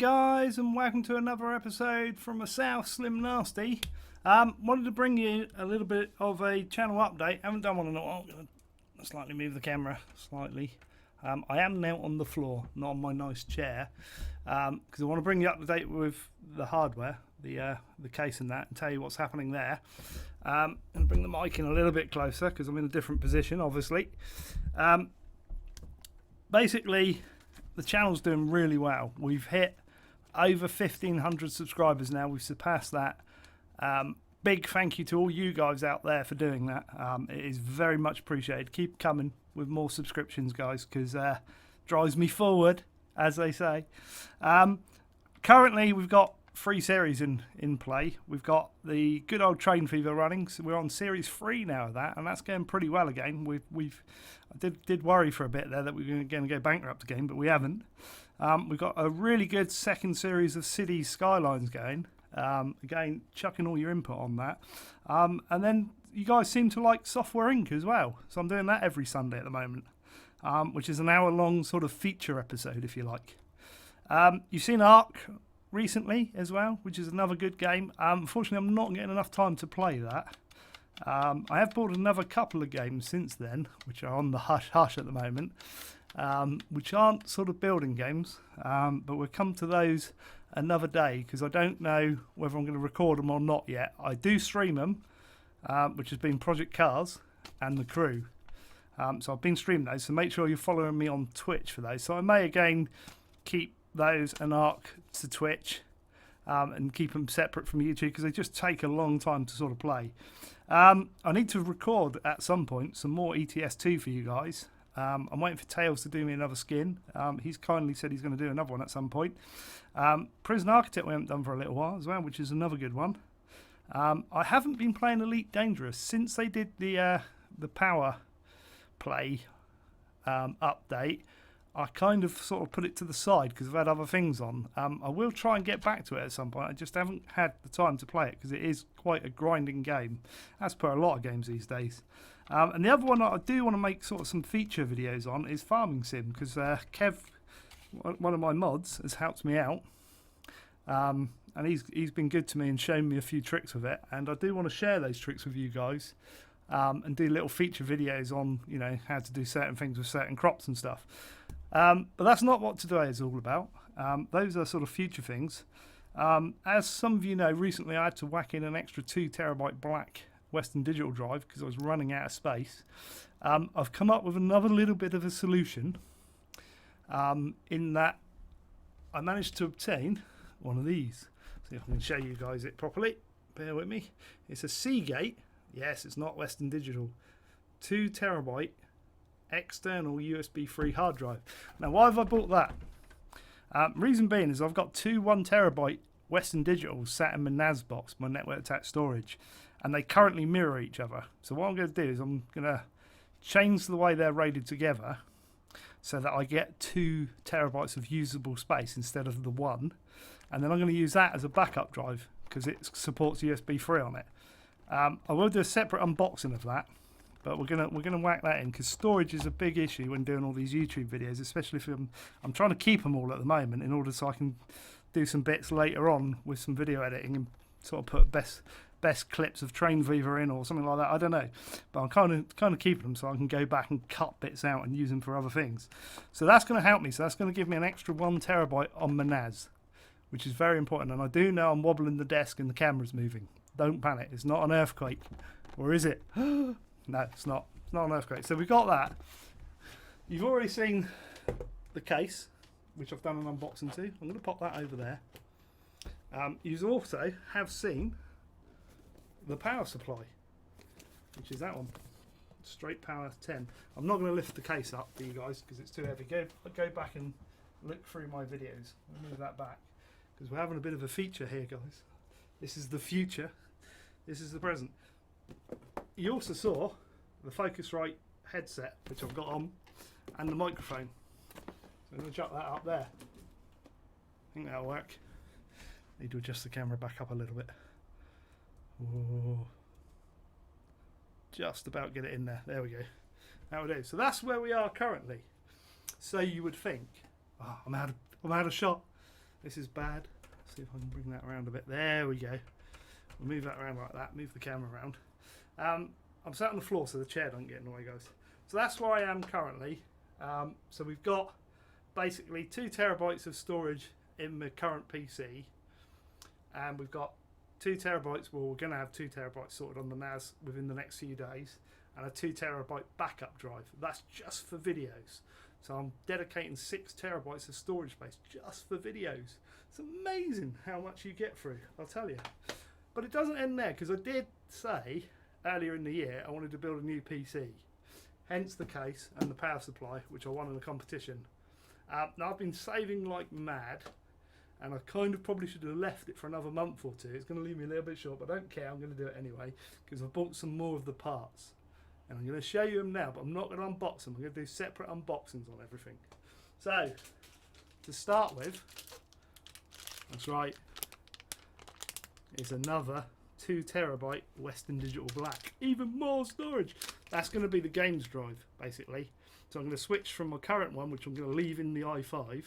guys, and welcome to another episode from the South Slim Nasty. Wanted to bring you a little bit of a channel update. Haven't done one in a while. I'm going to slightly move the camera slightly. I am now on the floor, not on my nice chair, because I want to bring you up to date with the hardware, the case and that, and tell you what's happening there. And bring the mic in a little bit closer because I'm in a different position, obviously. Basically, the channel's doing really well. We've hit over 1,500 subscribers now. We've surpassed that. Big thank you to all you guys out there for doing that. It is very much appreciated. Keep coming with more subscriptions, guys, because drives me forward, as they say. Currently, we've got 3 series in play. We've got the good old Train Fever running. So we're on series 3 now of that, and that's going pretty well again. I did worry for a bit there that we were going to go bankrupt again, but we haven't. We've got a really good second series of Cities Skylines going. Again, chucking all your input on that. And then you guys seem to like Software Inc. as well. So I'm doing that every Sunday at the moment, which is an hour-long sort of feature episode, if you like. You've seen Ark recently as well, which is another good game. Unfortunately, I'm not getting enough time to play that. I have bought another couple of games since then, which are on the hush-hush at the moment, which aren't sort of building games, but we'll come to those another day because I don't know whether I'm going to record them or not yet. I do stream them, which has been Project Cars and The Crew. So I've been streaming those, so make sure you're following me on Twitch for those. So I may again keep those and Ark to Twitch and keep them separate from YouTube because they just take a long time to sort of play. I need to record at some point some more ETS2 for you guys. I'm waiting for Tails to do me another skin. He's kindly said he's going to do another one at some point. Prison Architect we haven't done for a little while as well, which is another good one. I haven't been playing Elite Dangerous since they did the Power Play update. I kind of sort of put it to the side because I've had other things on. I will try and get back to it at some point. I just haven't had the time to play it because it is quite a grinding game, as per a lot of games these days. And the other one that I do want to make sort of some feature videos on is Farming Sim because Kev, one of my mods, has helped me out. And he's been good to me and shown me a few tricks with it. And I do want to share those tricks with you guys and do little feature videos on, you know, how to do certain things with certain crops and stuff. But that's not what today is all about. Those are sort of future things. As some of you know, recently I had to whack in an extra 2 terabyte black Western Digital drive because I was running out of space. I've come up with another little bit of a solution in that I managed to obtain one of these. See if I can show you guys it properly. Bear with me. It's a Seagate. Yes, it's not Western Digital. 2 terabyte external USB 3 hard drive. Now, why have I bought that? Reason being is I've got 2 1 terabyte Western Digitals sat in my NAS box, my network attached storage, and they currently mirror each other. So what I'm going to do is I'm going to change the way they're rated together so that I get 2 terabytes of usable space instead of the 1, and then I'm going to use that as a backup drive because it supports USB 3 on it. I will do a separate unboxing of that, but we're gonna whack that in because storage is a big issue when doing all these YouTube videos, especially if I'm trying to keep them all at the moment in order so I can do some bits later on with some video editing and sort of put best clips of Train Fever in or something like that. I don't know, but I'm kind of keeping them so I can go back and cut bits out and use them for other things. So that's going to help me. So that's going to give me an extra 1 terabyte on my NAS, which is very important. And I do know I'm wobbling the desk and the camera's moving. Don't panic. It's not an earthquake, or is it? No, it's not. It's not an earthquake. So we've got that. You've already seen the case, which I've done an unboxing to. I'm going to pop that over there. You also have seen the power supply, which is that one. Straight Power 10. I'm not going to lift the case up for you guys because it's too heavy. Go back and look through my videos. I'll move that back because we're having a bit of a feature here, guys. This is the future. This is the present. You also saw the Focusrite headset, which I've got on, and the microphone. So I'm going to chuck that up there. I think that'll work. Need to adjust the camera back up a little bit. Whoa. Just about get it in there. There we go. That would do. So that's where we are currently. So you would think, oh, I'm out of shot. This is bad. Let's see if I can bring that around a bit. There we go. We'll move that around like that. Move the camera around. I'm sat on the floor so the chair don't get in the way, guys. So that's where I am currently. So we've got basically 2 terabytes of storage in my current PC, and we've got 2 terabytes. Well, we're going to have 2 terabytes sorted on the NAS within the next few days, and a 2 terabyte backup drive. That's just for videos. So I'm dedicating 6 terabytes of storage space just for videos. It's amazing how much you get through, I'll tell you. But it doesn't end there, because I did say earlier in the year I wanted to build a new PC. Hence the case and the power supply, which I won in the competition. Now I've been saving like mad, and I kind of probably should have left it for another month or 2. It's going to leave me a little bit short, but I don't care. I'm going to do it anyway, because I've bought some more of the parts. And I'm going to show you them now, but I'm not going to unbox them. I'm going to do separate unboxings on everything. So, to start with, that's right, is another 2 terabyte Western Digital Black. Even more storage. That's going to be the games drive, basically. So I'm going to switch from my current one, which I'm going to leave in the i5,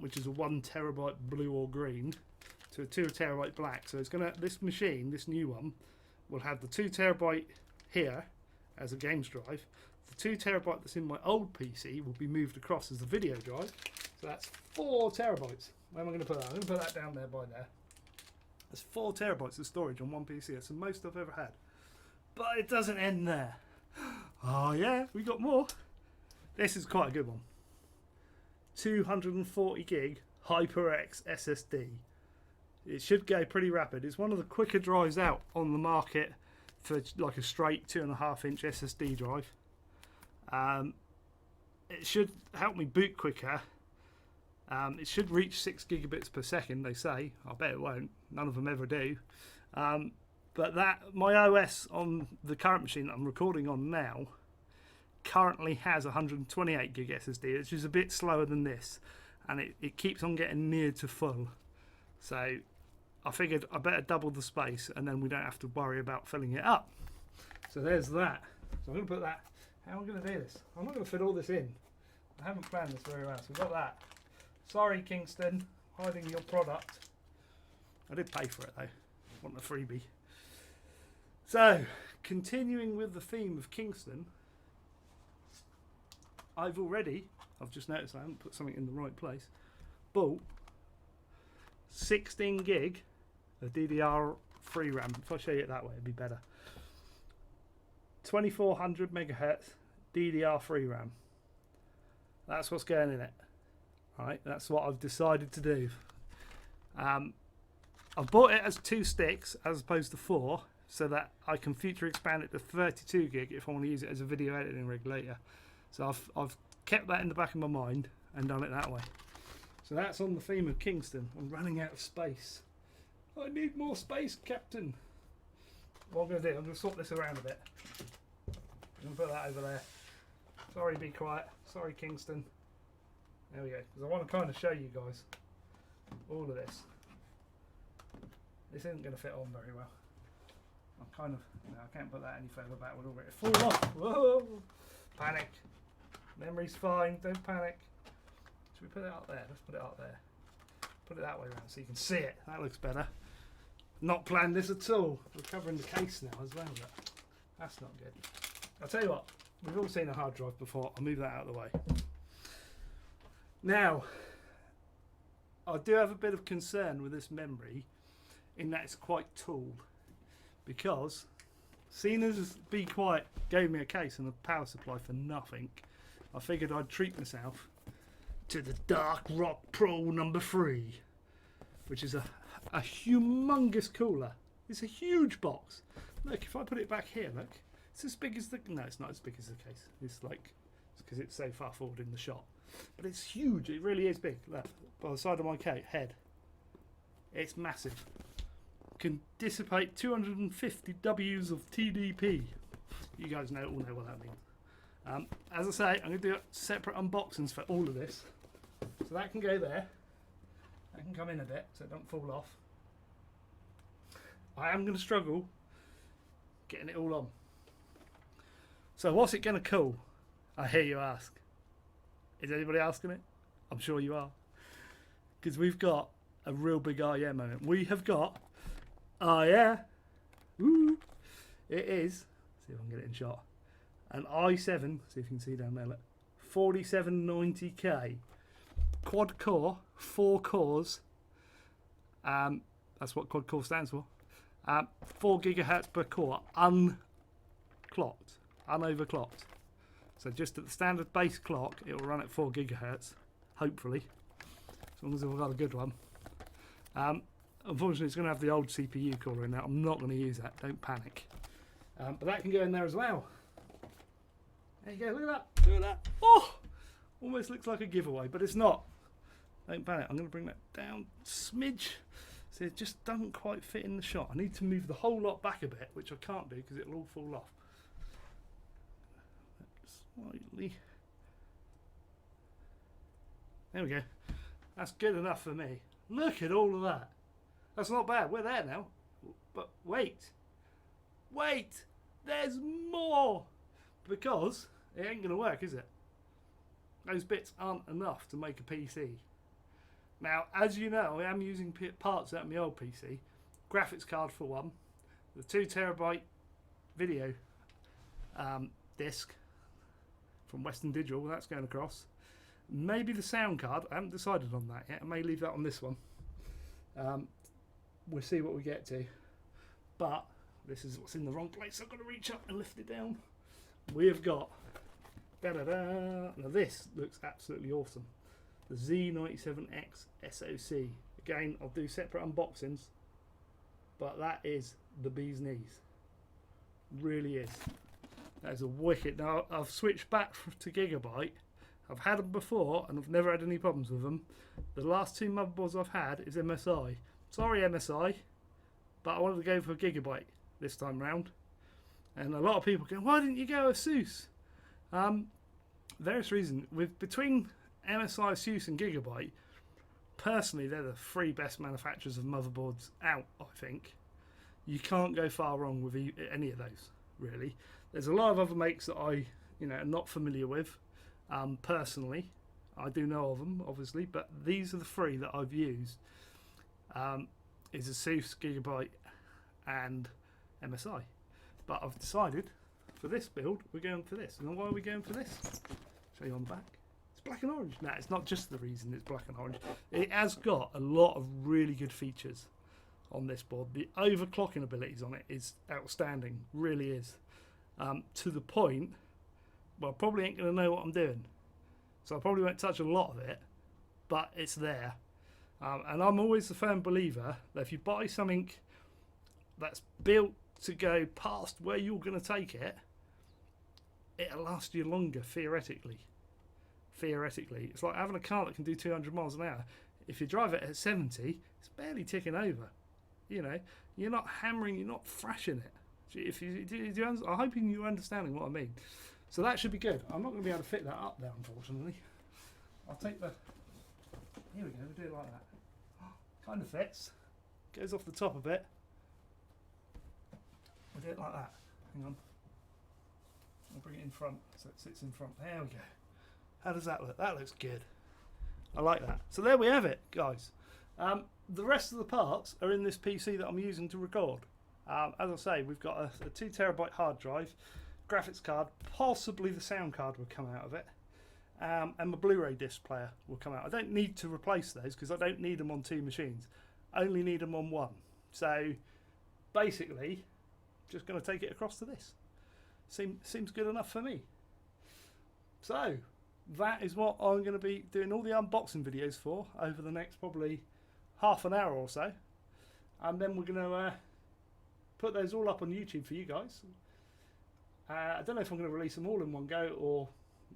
which is a 1 terabyte blue or green, to a 2 terabyte black. So it's going to, this machine, this new one, will have the 2 terabyte here as a games drive. The 2 terabyte that's in my old PC will be moved across as the video drive. So that's 4 terabytes. Where am I going to put that? I'm going to put that down there by there. That's 4 terabytes of storage on one PC. That's the most I've ever had. But it doesn't end there. Oh yeah, we got more. This is quite a good one. 240 gig HyperX SSD. It should go pretty rapid. It's one of the quicker drives out on the market for like a straight 2.5 inch SSD drive. It should help me boot quicker. It should reach 6 gigabits per second, they say. I bet it won't. None of them ever do. But that, my OS on the current machine that I'm recording on now currently has 128 gig SSD, which is a bit slower than this, and it keeps on getting near to full. So I figured I better double the space, and then we don't have to worry about filling it up. So there's that. So I'm going to put that. How am I going to do this? I'm not going to fit all this in. I haven't planned this very well. So we've got that. Sorry, Kingston, hiding your product. I did pay for it though. Want the freebie. So, continuing with the theme of Kingston, I've just noticed I haven't put something in the right place, bought 16 gig of DDR3 RAM. If I show you it that way, it'd be better. 2400 megahertz DDR3 RAM. That's what's going in it. Right, that's what I've decided to do. I've bought it as 2 sticks as opposed to 4, so that I can future expand it to 32 gig if I want to use it as a video editing rig later. So I've kept that in the back of my mind and done it that way. So that's on the theme of Kingston. I'm running out of space. I need more space, Captain. What I'm going to do, I'm going to swap this around a bit. I'm going to put that over there. Sorry, be quiet. Sorry, Kingston. There we go. Because I want to kind of show you guys all of this. This isn't going to fit on very well. I'm kind of, I can't put that any further back. It'll fall off. Whoa! Panic. Memory's fine. Don't panic. Should we put it up there? Let's put it up there. Put it that way around so you can see it. That looks better. Not planned this at all. We're covering the case now as well. But that's not good. I'll tell you what. We've all seen a hard drive before. I'll move that out of the way. Now, I do have a bit of concern with this memory in that it's quite tall, because seeing as Be Quiet gave me a case and a power supply for nothing, I figured I'd treat myself to the Dark Rock Pro number 3, which is a humongous cooler. It's a huge box. Look, if I put it back here, look, it's as big as the, no, it's not as big as the case. It's like, it's because it's so far forward in the shot. But it's huge, it really is big. Look, by the side of my head. It's massive. Can dissipate 250 Ws of TDP. You guys all know what that means. As I say, I'm going to do separate unboxings for all of this. So that can go there. That can come in a bit so it don't fall off. I am going to struggle getting it all on. So what's it going to cool? I hear you ask. Is anybody asking it? I'm sure you are. because we've got a real big oh yeah moment. We have got, oh yeah, woo, it is, see if I can get it in shot, an i7, see if you can see down there, look, 4790K, quad core, 4 cores, that's what quad core stands for, 4 gigahertz per core, unclocked, unoverclocked. So just at the standard base clock, it will run at 4 gigahertz, hopefully, as long as we've got a good one. Unfortunately, it's going to have the old CPU core in there. I'm not going to use that, don't panic. But that can go in there as well. There you go, look at that, look at that. Oh, almost looks like a giveaway, but it's not. Don't panic, I'm going to bring that down smidge. So it just doesn't quite fit in the shot. I need to move the whole lot back a bit, which I can't do because it'll all fall off. Slightly. There we go. That's good enough for me. Look at all of that. That's not bad. We're there now. But wait. Wait. There's more. Because it ain't going to work, is it? Those bits aren't enough to make a PC. Now, as you know, I am using parts out of my old PC. Graphics card for one. The 2TB video disc from Western Digital, that's going across. Maybe the sound card, I haven't decided on that yet. I may leave that on this one. We'll see what we get to. But this is what's in the wrong place. I've got to reach up and lift it down. We have got, now this looks absolutely awesome. The Z97X SoC. Again, I'll do separate unboxings, but that is the bee's knees. Really is. That is a wicked. Now I've switched back to Gigabyte. I've had them before and I've never had any problems with them. The last 2 motherboards I've had is MSI. Sorry MSI, but I wanted to go for Gigabyte this time round. And a lot of people go, why didn't you go ASUS? Various reasons. Between MSI, ASUS and Gigabyte, personally they're the 3 best manufacturers of motherboards out, I think. You can't go far wrong with any of those, really. There's a lot of other makes that I am not familiar with. Personally, I do know of them, obviously, but these are the 3 that I've used. Is ASUS, Gigabyte, and MSI. But I've decided for this build, we're going for this. And why are we going for this? Show you on the back. It's black and orange. No, it's not just the reason it's black and orange. It has got a lot of really good features on this board. The overclocking abilities on it is outstanding, really is. To the point, well, I probably ain't going to know what I'm doing. So I probably won't touch a lot of it, but it's there. And I'm always a firm believer that if you buy something that's built to go past where you're going to take it, it'll last you longer, theoretically. Theoretically. It's like having a car that can do 200 miles an hour. If you drive it at 70, it's barely ticking over. You know, you're not hammering, you're not thrashing it. I'm hoping you're understanding what I mean. So that should be good. I'm not going to be able to fit that up there, unfortunately. I'll take the... Here we go, we'll do it like that. Kind of fits. Goes off the top a bit. We'll do it like that. Hang on. I'll bring it in front so it sits in front. There we go. How does that look? That looks good. I like that. So there we have it, guys. The rest of the parts are in this PC that I'm using to record. As I say, we've got a 2TB hard drive, graphics card, possibly the sound card will come out of it, and my Blu-ray disc player will come out. I don't need to replace those because I don't need them on 2 machines. I only need them on 1. So basically, just going to take it across to this. Seems good enough for me. So that is what I'm going to be doing all the unboxing videos for over the next probably half an hour or so, and then we're going to put those all up on YouTube for you guys. I don't know if I'm going to release them all in one go or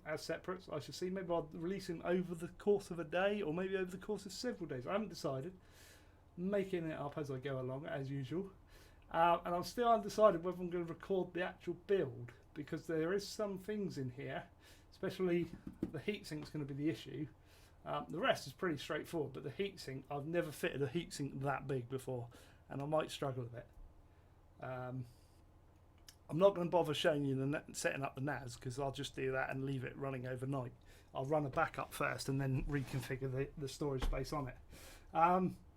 as separate. I shall see. Maybe I'll release them over the course of a day or maybe over the course of several days. I haven't decided. Making it up as I go along, as usual. And I'm still undecided whether I'm going to record the actual build, because there is some things in here, especially the heatsink's going to be the issue. The rest is pretty straightforward, but the heatsink, I've never fitted a heatsink that big before, and I might struggle a bit. I'm not going to bother showing you setting up the NAS, because I'll just do that and leave it running overnight. I'll run a backup first and then reconfigure the storage space on it.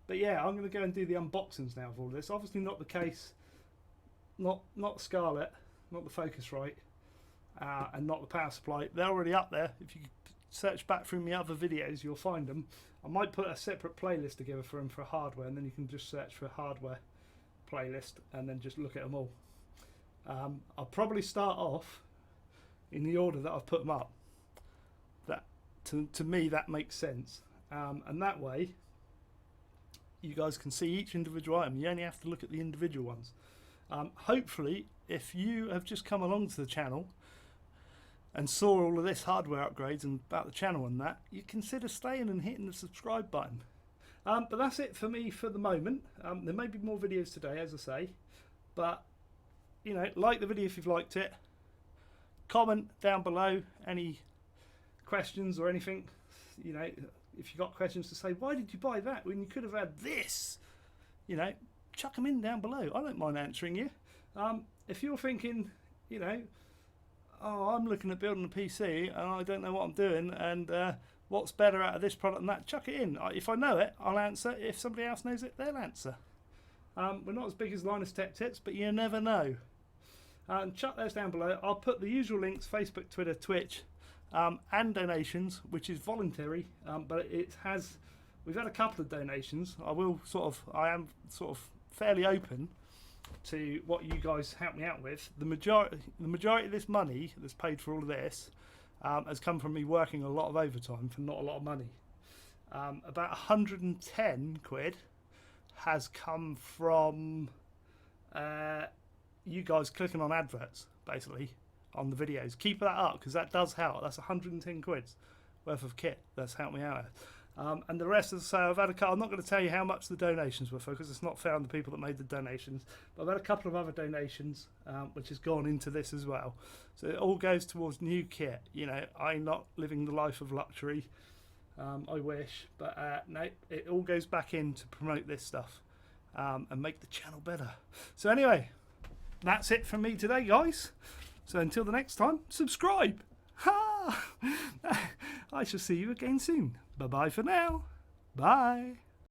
But yeah, I'm going to go and do the unboxings now of all this. Obviously not the case, not Scarlett, not the Focusrite, and not the power supply. They're already up there. If you search back through my other videos, you'll find them. I might put a separate playlist together for them for hardware, and then you can just search for hardware playlist and then just look at them all. I'll probably start off in the order that I've put them up. That to me that makes sense, and that way you guys can see each individual item. You only have to look at the individual ones. Hopefully, if you have just come along to the channel and saw all of this hardware upgrades and about the channel and that, you consider staying and hitting the subscribe button. But that's it for me for the moment. There may be more videos today, as I say, but you know, like the video if you've liked it. Comment down below any questions or anything. You know, if you've got questions to say, why did you buy that when you could have had this? You know, chuck them in down below. I don't mind answering you. If you're thinking, you know, oh, I'm looking at building a PC and I don't know what I'm doing, and what's better out of this product than that, chuck it in. If I know it, I'll answer. If somebody else knows it, they'll answer. We're not as big as Linus Tech Tips, but you never know. And chuck those down below. I'll put the usual links: Facebook, Twitter, Twitch, and donations, which is voluntary, but we've had a couple of donations. I am sort of fairly open to what you guys help me out with. The majority of this money that's paid for all of this has come from me working a lot of overtime for not a lot of money. About 110 quid has come from you guys clicking on adverts, basically, on the videos. Keep that up, because that does help. That's 110 quid's worth of kit that's helped me out. And the rest, as I say, I've had a couple. I'm not going to tell you how much the donations were for, because it's not fair on the people that made the donations. But I've had a couple of other donations, which has gone into this as well. So it all goes towards new kit. You know, I'm not living the life of luxury. I wish, but no, it all goes back in to promote this stuff and make the channel better. So anyway, that's it from me today, guys. So until the next time, subscribe. Ha! I shall see you again soon. Bye-bye for now. Bye.